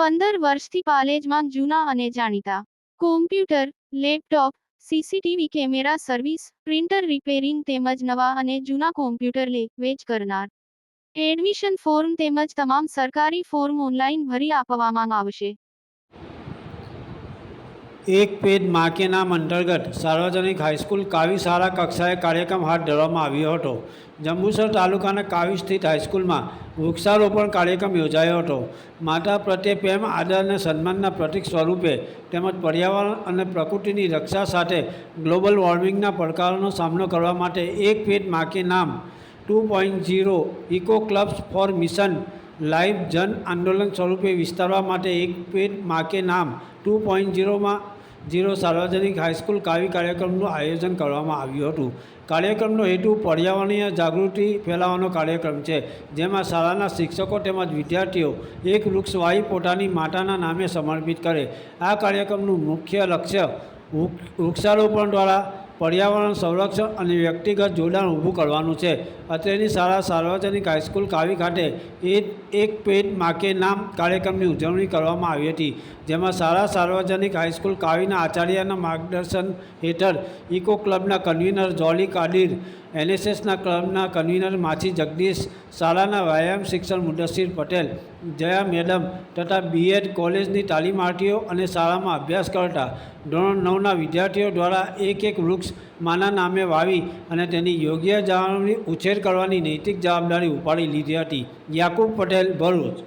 15 વર્ષથી પાલેજમાં જૂના અને જાણીતા computer, laptop, CCTV camera service, printer repairing તેમજ નવા અને જૂના કોમ્પ્યુટર લે-વેચ કરનાર. એડમિશન ફોર્મ તેમજ તમામ સરકારી ફોર્મ ઓનલાઈન ભરી આપવામાં આવશે. एक पेज माँ के नाम अंतर्गत सार्वजनिक हाईस्कूल कावी शाळा कक्षाए कार्यक्रम हाथ धरવામાં આવ્યો હતો. જંબુસર તાલુકાના કાવી સ્થિત હાઈસ્કૂલમાં વૃક્ષારોપણ કાર્યક્રમ યોજાયો હતો. માતા પ્રત્યે પ્રેમ, આદર અને સન્માનના પ્રતીક સ્વરૂપે તેમજ પર્યાવરણ અને પ્રકૃતિની રક્ષા સાથે ગ્લોબલ વોર્મિંગના પડકારોનો સામનો કરવા માટે એક પેજ માँ के नाम 2.0 eco clubs for mission live જન આંદોલન સ્વરૂપે વિસ્તારવા માટે એક પેજ માँ के नाम 2.0 સાર્વજનિક હાઈસ્કૂલ કાવી કાર્યક્રમનું આયોજન કરવામાં આવ્યું હતું. કાર્યક્રમનો હેતુ પર્યાવરણીય જાગૃતિ ફેલાવવાનો કાર્યક્રમ છે, જેમાં શાળાના શિક્ષકો તેમજ વિદ્યાર્થીઓ એક વૃક્ષ વાવી પોતાની માતાના નામે સમર્પિત કરે. આ કાર્યક્રમનું મુખ્ય લક્ષ્ય વૃક્ષારોપણ દ્વારા પર્યાવરણ સંરક્ષણ અને વ્યક્તિગત જોડાણ ઊભું કરવાનું છે. અત્રેની શાળા સાર્વજનિક હાઈસ્કૂલ કાવી ખાતે એક પેજ માँ के नाम કાર્યક્રમની ઉજવણી કરવામાં આવી હતી, જેમાં શાળા સાર્વજનિક હાઈસ્કૂલ કાવીના આચાર્યના માર્ગદર્શન હેઠળ ઇકો ક્લબના કન્વીનર જોલી કાદિર, એનએસએસના ક્લબના કન્વીનર માછી જગદીશ, શાળાના વ્યાયામ શિક્ષક મુદસ્સીર પટેલ, જયા મેડમ તથા બીએડ કોલેજની તાલીમાર્થીઓ અને શાળામાં અભ્યાસ કરતા ધોરણ 9ના વિદ્યાર્થીઓ દ્વારા એક વૃક્ષ માના નામે વાવી અને તેની યોગ્ય જાળવણી ઉછેર કરવાની નૈતિક જવાબદારી ઉપાડી લીધી હતી. યાકુબ પટેલ, ભરૂચ.